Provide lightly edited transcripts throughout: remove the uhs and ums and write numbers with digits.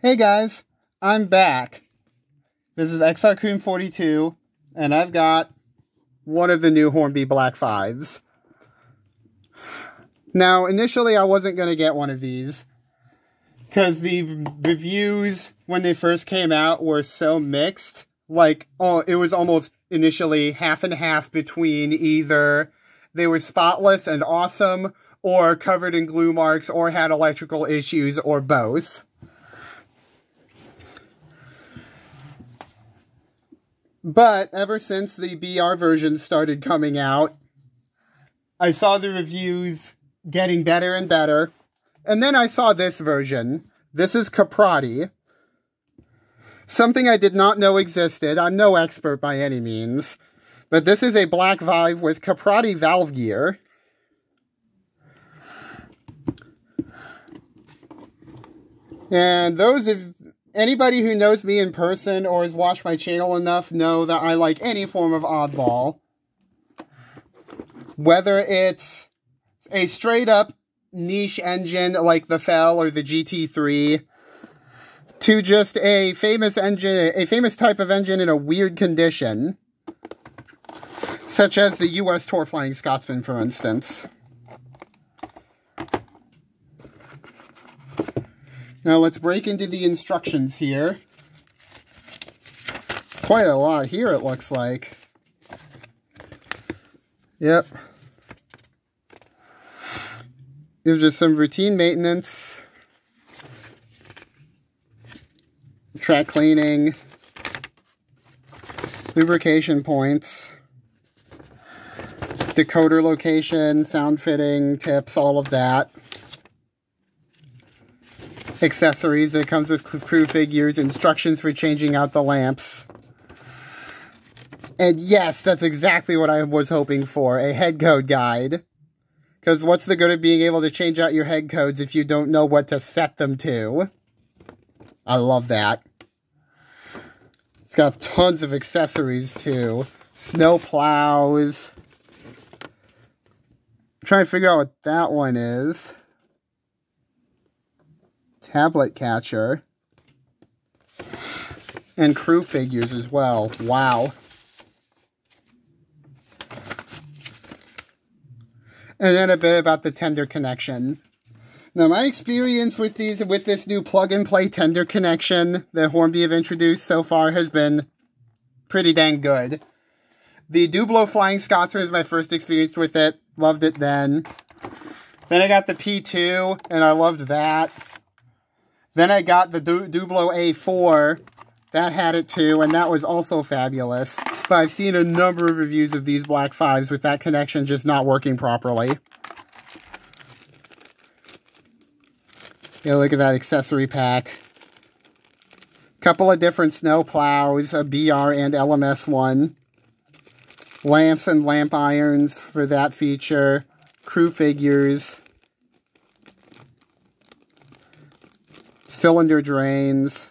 Hey guys, I'm back. This is XRCoon42, and I've got one of the new Hornby Black 5s. Now, initially I wasn't going to get one of these, because the reviews when they first came out were so mixed. Like, it was almost initially half and half between either they were spotless and awesome, or covered in glue marks, or had electrical issues, or both. But ever since the BR version started coming out, I saw the reviews getting better and better. And then I saw this version. This is Caprotti. Something I did not know existed. I'm no expert by any means. But this is a black Vive with Caprotti valve gear. And anybody who knows me in person or has watched my channel enough know that I like any form of oddball. Whether it's a straight up niche engine like the Fel or the GT3, to just a famous engine, a famous type of engine in a weird condition, such as the US Tour Flying Scotsman, for instance. Now let's break into the instructions here. Quite a lot here, it looks like. Yep. There's just some routine maintenance, track cleaning, lubrication points, decoder location, sound fitting, tips, all of that. Accessories. It comes with crew figures, instructions for changing out the lamps. And yes, that's exactly what I was hoping for, a head code guide. Because what's the good of being able to change out your head codes if you don't know what to set them to? I love that. It's got tons of accessories too. Snow plows. I'm trying to figure out what that one is. Tablet catcher. And crew figures as well. Wow. And then a bit about the tender connection. Now, my experience with this new plug-and-play tender connection that Hornby have introduced so far has been pretty dang good. The Dublo Flying Scotsman is my first experience with it. Loved it then. Then I got the P2, and I loved that. Then I got the Dublo A4. That had it too, and that was also fabulous. But I've seen a number of reviews of these Black 5s with that connection just not working properly. Yeah, look at that accessory pack. Couple of different snow plows, a BR and LMS one. Lamps and lamp irons for that feature. Crew figures. Cylinder drains.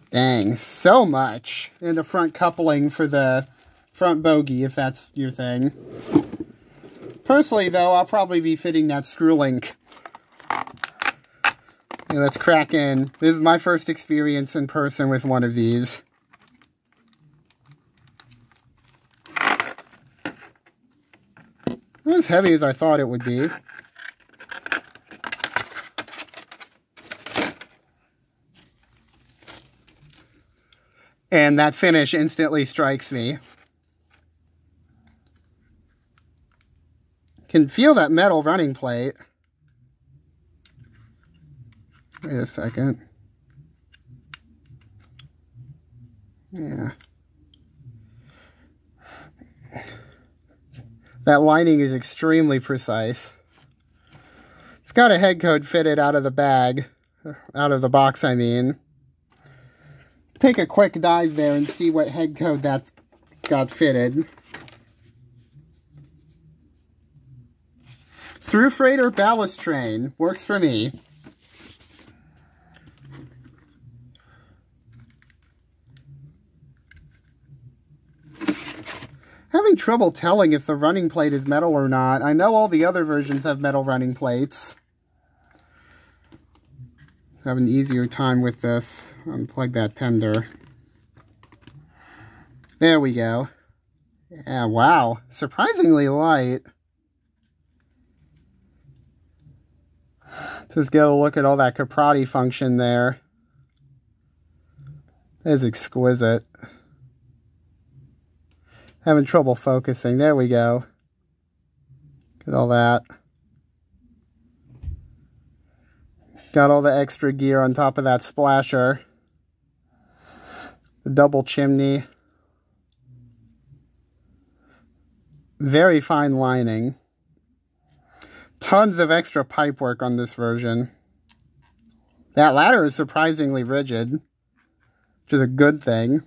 Dang, so much. And the front coupling for the front bogie, if that's your thing. Personally, though, I'll probably be fitting that screw link. Yeah, let's crack in. This is my first experience in person with one of these. Not as heavy as I thought it would be. And that finish instantly strikes me. Can feel that metal running plate. Wait a second. Yeah. That lining is extremely precise. It's got a head code fitted out of the bag. Out of the box, I mean. Take a quick dive there and see what head code that's got fitted. Through freighter ballast train. Works for me. Having trouble telling if the running plate is metal or not. I know all the other versions have metal running plates. Have an easier time with this. Unplug that tender. There we go. Yeah, wow. Surprisingly light. Just get a look at all that Caprotti function there. That is exquisite. Having trouble focusing. There we go. Look at all that. Got all the extra gear on top of that splasher. The double chimney. Very fine lining. Tons of extra pipe work on this version. That ladder is surprisingly rigid, which is a good thing.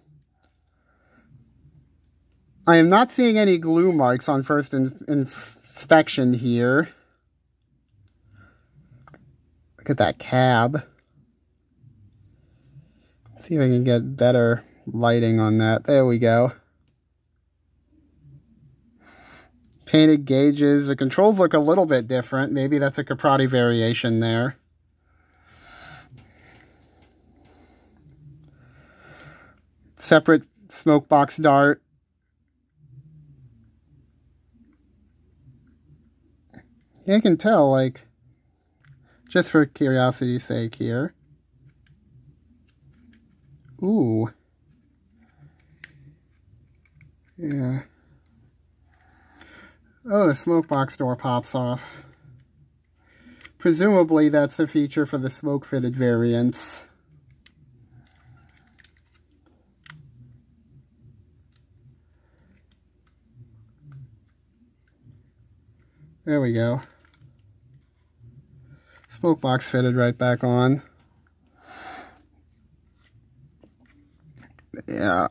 I am not seeing any glue marks on first inspection here. Look at that cab. Let's see if I can get better lighting on that. There we go. Painted gauges. The controls look a little bit different. Maybe that's a Caprotti variation there. Separate smoke box dart. Yeah, I can tell, like, just for curiosity's sake here. Ooh. Yeah. Oh, the smoke box door pops off. Presumably that's the feature for the smoke-fitted variants. There we go. Smoke box fitted right back on. Yeah.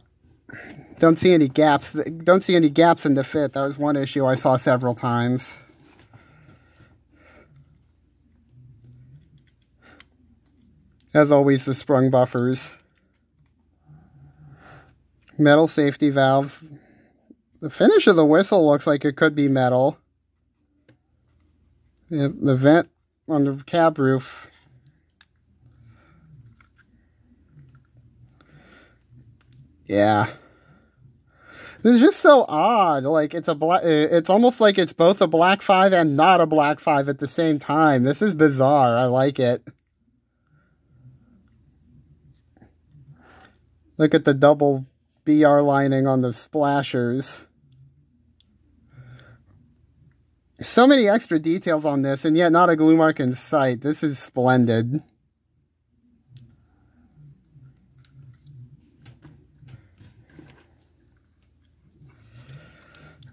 Don't see any gaps. Don't see any gaps in the fit. That was one issue I saw several times. As always, the sprung buffers. Metal safety valves. The finish of the whistle looks like it could be metal. Yeah, the vent on the cab roof. Yeah. This is just so odd. Like, it's almost like it's both a black 5 and not a black 5 at the same time. This is bizarre. I like it. Look at the double BR lining on the splashers. So many extra details on this, and yet not a glue mark in sight. This is splendid.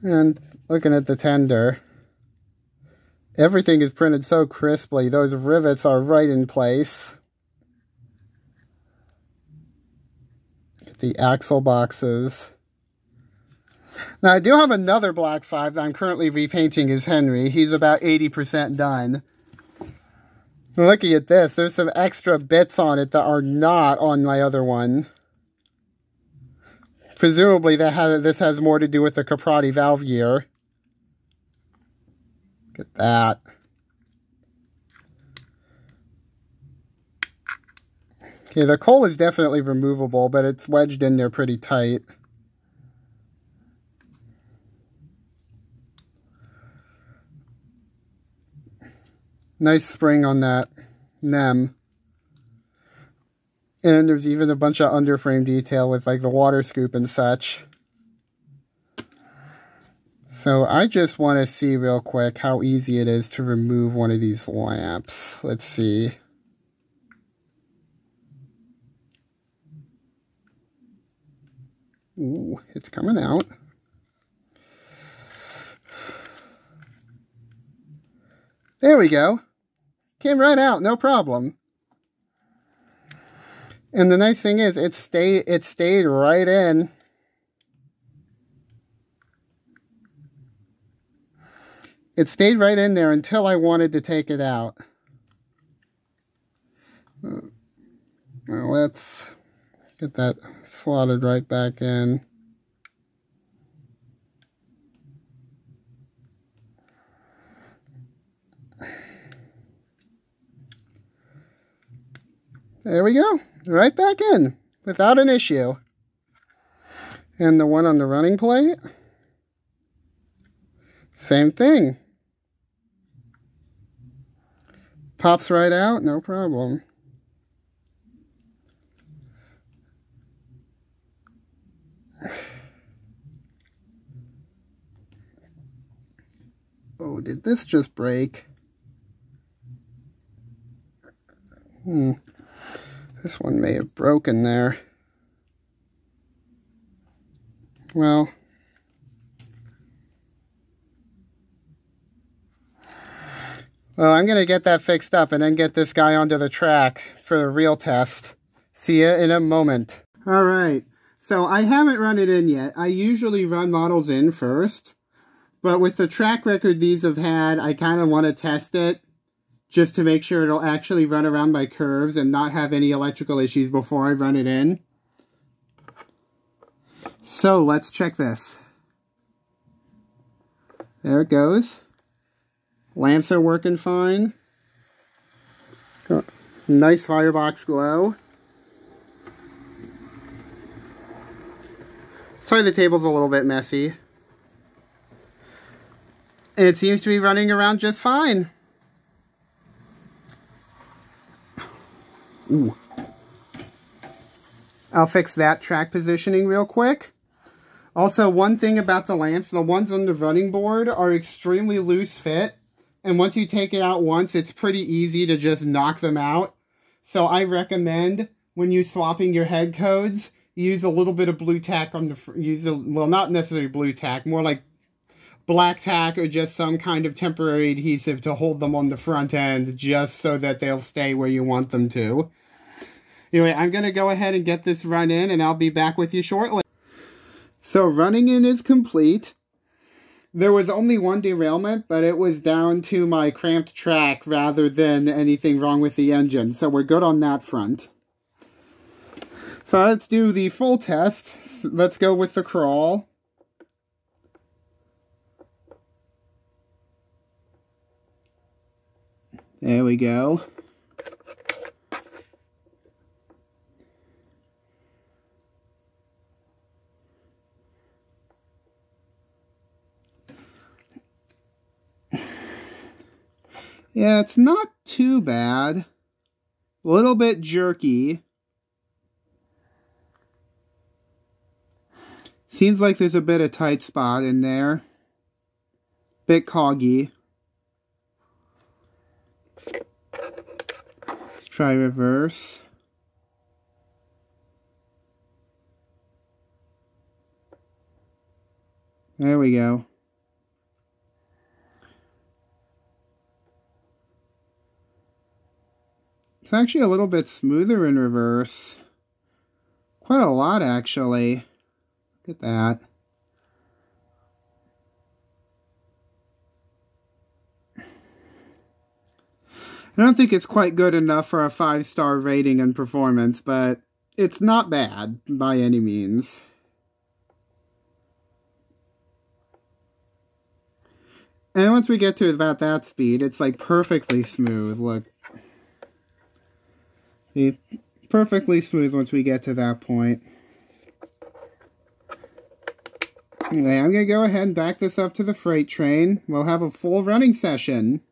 And looking at the tender, everything is printed so crisply. Those rivets are right in place. The axle boxes. Now, I do have another black 5 that I'm currently repainting as Henry. He's about 80% done. Looking at this, there's some extra bits on it that are not on my other one. Presumably, this has more to do with the Caprotti valve gear. Look at that. Okay, the coal is definitely removable, but it's wedged in there pretty tight. Nice spring on that NEM. And there's even a bunch of underframe detail with like the water scoop and such. So I just want to see real quick how easy it is to remove one of these lamps. Let's see. Ooh, it's coming out. There we go. Came right out, no problem. And the nice thing is, it stayed right in. It stayed right in there until I wanted to take it out. Now let's get that slotted right back in. There we go. Right back in without an issue. And the one on the running plate, same thing. Pops right out, no problem. Oh, did this just break? This one may have broken there. Well, I'm going to get that fixed up and then get this guy onto the track for a real test. See ya in a moment. Alright, so I haven't run it in yet. I usually run models in first. But with the track record these have had, I kind of want to test it just to make sure it'll actually run around my curves and not have any electrical issues before I run it in. So let's check this. There it goes. Lamps are working fine. Nice firebox glow. Sorry the table's a little bit messy. And it seems to be running around just fine. Ooh. I'll fix that track positioning real quick. Also, one thing about the lamps, the ones on the running board are extremely loose fit. And once you take it out once, it's pretty easy to just knock them out. So I recommend when you're swapping your head codes, use a little bit of blue tack on the, well, not necessarily blue tack, more like black tack or just some kind of temporary adhesive to hold them on the front end just so that they'll stay where you want them to. Anyway, I'm going to go ahead and get this run in and I'll be back with you shortly. So running in is complete. There was only one derailment, but it was down to my cramped track rather than anything wrong with the engine. So we're good on that front. So let's do the full test. Let's go with the crawl. There we go. Yeah, it's not too bad. A little bit jerky. Seems like there's a bit of tight spot in there. Bit coggy. Let's try reverse. There we go. It's actually a little bit smoother in reverse. Quite a lot, actually. Look at that. I don't think it's quite good enough for a 5-star rating and performance, but it's not bad by any means. And once we get to about that speed, it's like perfectly smooth. Look. See? Perfectly smooth once we get to that point. Anyway, I'm going to go ahead and back this up to the freight train. We'll have a full running session.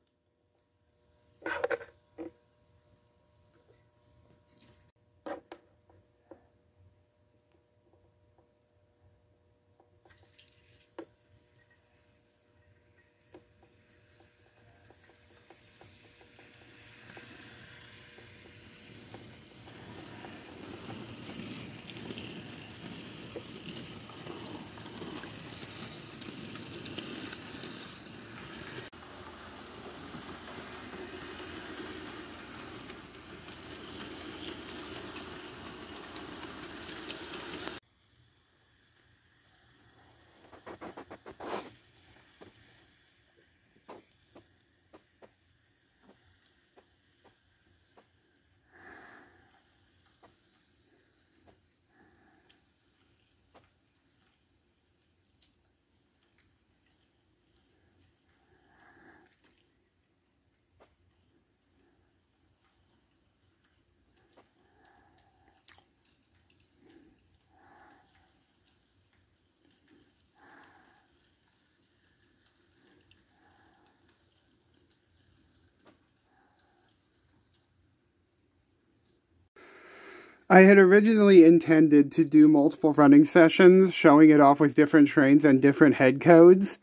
I had originally intended to do multiple running sessions, showing it off with different trains and different head codes,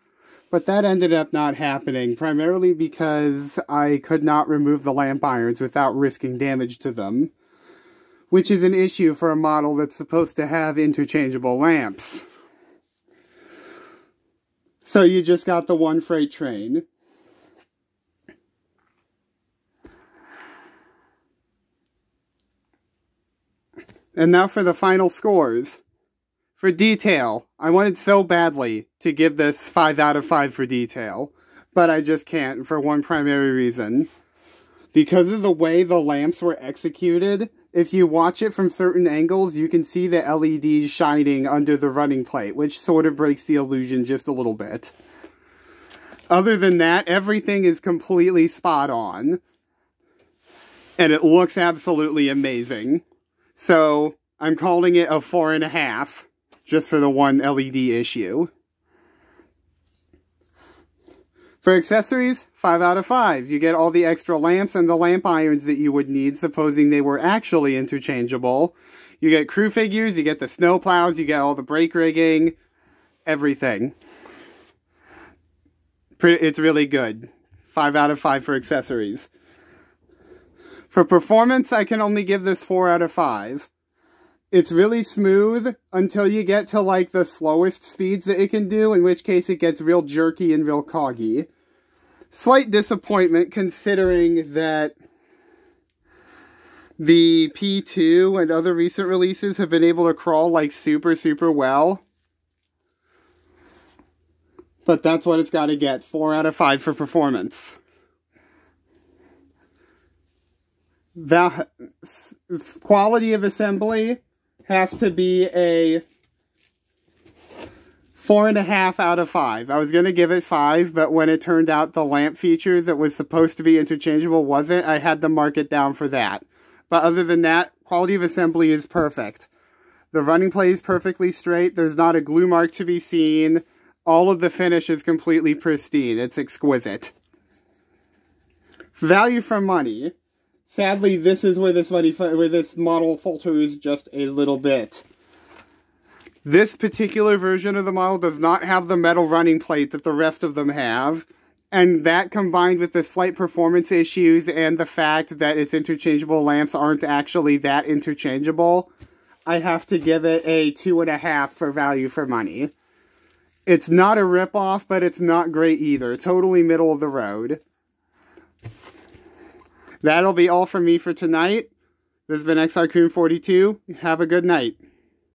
but that ended up not happening, primarily because I could not remove the lamp irons without risking damage to them, which is an issue for a model that's supposed to have interchangeable lamps. So you just got the one freight train. And now for the final scores. For detail, I wanted so badly to give this 5 out of 5 for detail, but I just can't for one primary reason. Because of the way the lamps were executed, if you watch it from certain angles, you can see the LEDs shining under the running plate, which sort of breaks the illusion just a little bit. Other than that, everything is completely spot on, and it looks absolutely amazing. So, I'm calling it a 4.5, just for the one LED issue. For accessories, 5 out of 5. You get all the extra lamps and the lamp irons that you would need, supposing they were actually interchangeable. You get crew figures, you get the snow plows, you get all the brake rigging, everything. It's really good. 5 out of 5 for accessories. For performance, I can only give this 4 out of 5. It's really smooth until you get to, like, the slowest speeds that it can do, in which case it gets real jerky and real coggy. Slight disappointment, considering that the P2 and other recent releases have been able to crawl, like, super, super well. But that's what it's got to get. 4 out of 5 for performance. The quality of assembly has to be a 4.5 out of 5. I was going to give it 5, but when it turned out the lamp feature that was supposed to be interchangeable wasn't, I had to mark it down for that. But other than that, quality of assembly is perfect. The running plate is perfectly straight. There's not a glue mark to be seen. All of the finish is completely pristine. It's exquisite. Value for money. Sadly, this is where this model falters just a little bit. This particular version of the model does not have the metal running plate that the rest of them have, and that combined with the slight performance issues and the fact that its interchangeable lamps aren't actually that interchangeable, I have to give it a 2.5 for value for money. It's not a ripoff, but it's not great either. Totally middle of the road. That'll be all from me for tonight. This has been XRcoon42. Have a good night.